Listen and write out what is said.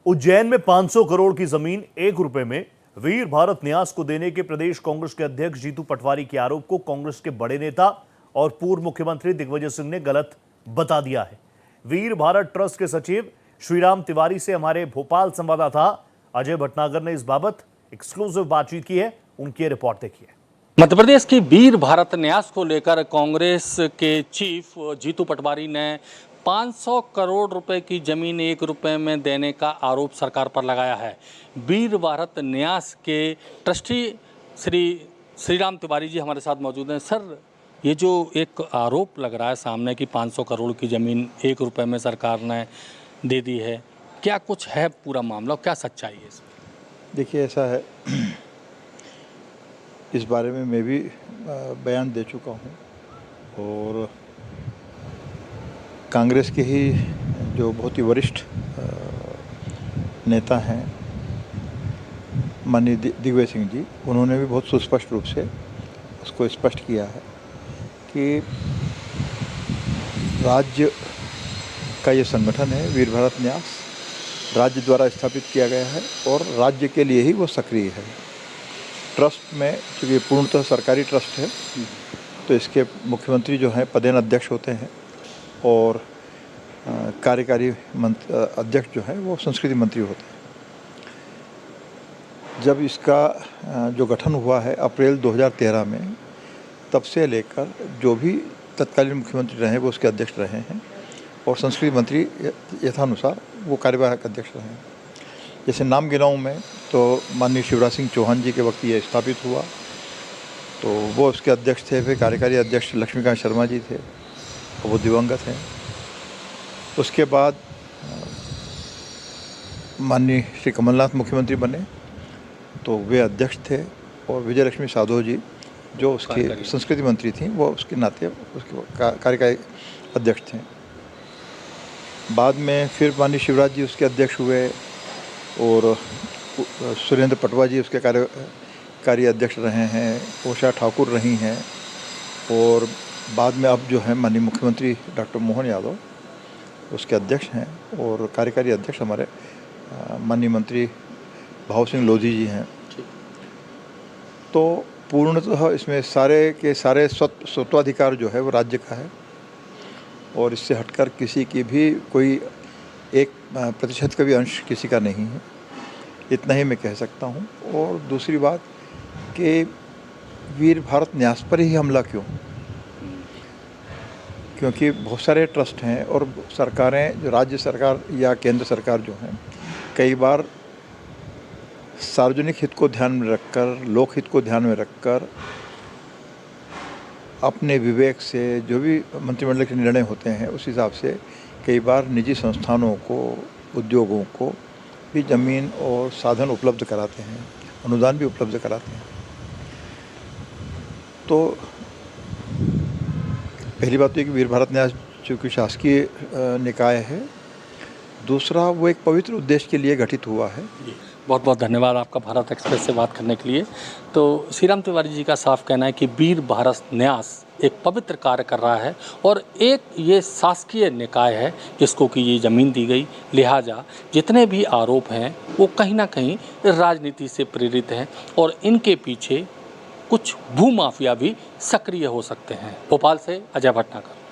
उज्जैन में 500 करोड़ की जमीन 1 रुपए में वीर भारत न्यास को देने के प्रदेश कांग्रेस के अध्यक्ष जीतू पटवारी के आरोप को कांग्रेस के बड़े नेता और पूर्व मुख्यमंत्री दिग्विजय सिंह ने गलत बता दिया है। वीर भारत ट्रस्ट के सचिव श्रीराम तिवारी से हमारे भोपाल संवाददाता अजय भटनागर ने इस बाबत एक्सक्लूसिव बातचीत की है। उनकी रिपोर्ट देखिए। मध्य प्रदेश की वीर भारत न्यास को लेकर कांग्रेस के चीफ जीतू पटवारी ने 500 करोड़ रुपए की जमीन 1 रुपए में देने का आरोप सरकार पर लगाया है। वीर भारत न्यास के ट्रस्टी श्रीराम तिवारी जी हमारे साथ मौजूद हैं। सर, ये जो एक आरोप लग रहा है सामने कि 500 करोड़ की ज़मीन 1 रुपए में सरकार ने दे दी है, क्या कुछ है पूरा मामला, क्या सच्चाई है इसमें? देखिए, ऐसा है, इस बारे में मैं भी बयान दे चुका हूँ और कांग्रेस के ही जो बहुत ही वरिष्ठ नेता हैं माननीय दिग्विजय सिंह जी, उन्होंने भी बहुत सुस्पष्ट रूप से उसको स्पष्ट किया है कि राज्य का ये संगठन है वीर भारत न्यास, राज्य द्वारा स्थापित किया गया है और राज्य के लिए ही वो सक्रिय है। ट्रस्ट में, चूँकि पूर्णतः सरकारी ट्रस्ट है, तो इसके मुख्यमंत्री जो हैं पदेन अध्यक्ष होते हैं और कार्यकारी अध्यक्ष जो है वो संस्कृति मंत्री होते हैं। जब इसका जो गठन हुआ है अप्रैल 2013 में, तब से लेकर जो भी तत्कालीन मुख्यमंत्री रहे वो उसके अध्यक्ष रहे हैं और संस्कृति मंत्री यथानुसार वो कार्यवाहक अध्यक्ष रहे हैं। जैसे नाम गिनाऊँ मैं तो माननीय शिवराज सिंह चौहान जी के वक्त ये स्थापित हुआ तो वो उसके अध्यक्ष थे। फिर कार्यकारी अध्यक्ष लक्ष्मीकांत शर्मा जी थे, वो दिवंगत हैं। उसके बाद माननीय श्री कमलनाथ मुख्यमंत्री बने तो वे अध्यक्ष थे और विजय लक्ष्मी साधो जी जो उसकी संस्कृति मंत्री थी वो उसके नाते उसके कार्यकारी अध्यक्ष थे। बाद में फिर माननीय शिवराज जी उसके अध्यक्ष हुए और सुरेंद्र पटवा जी उसके कार्यकारी अध्यक्ष रहे हैं, उषा ठाकुर रही हैं और बाद में अब जो है माननीय मुख्यमंत्री डॉक्टर मोहन यादव उसके अध्यक्ष हैं और कार्यकारी अध्यक्ष हमारे माननीय मंत्री भाव सिंह लोधी जी हैं। तो पूर्णतः इसमें सारे के सारे स्वत्वाधिकार जो है वो राज्य का है और इससे हटकर किसी की भी कोई 1% का भी अंश किसी का नहीं है, इतना ही मैं कह सकता हूँ। और दूसरी बात कि वीर भारत न्यास पर ही हमला क्यों? क्योंकि बहुत सारे ट्रस्ट हैं और सरकारें, जो राज्य सरकार या केंद्र सरकार जो हैं, कई बार सार्वजनिक हित को ध्यान में रखकर, लोक हित को ध्यान में रखकर अपने विवेक से जो भी मंत्रिमंडल के निर्णय होते हैं उस हिसाब से कई बार निजी संस्थानों को, उद्योगों को भी ज़मीन और साधन उपलब्ध कराते हैं, अनुदान भी उपलब्ध कराते हैं। तो पहली बात तो ये कि वीर भारत न्यास चूँकि शासकीय निकाय है, दूसरा वो एक पवित्र उद्देश्य के लिए गठित हुआ है। बहुत बहुत धन्यवाद आपका भारत एक्सप्रेस से बात करने के लिए। तो श्रीराम तिवारी जी का साफ कहना है कि वीर भारत न्यास एक पवित्र कार्य कर रहा है और एक ये शासकीय निकाय है जिसको कि ये ज़मीन दी गई, लिहाजा जितने भी आरोप हैं वो कहीं ना कहीं राजनीति से प्रेरित हैं और इनके पीछे कुछ भूमाफिया भी सक्रिय हो सकते हैं। भोपाल से अजय भटनागर।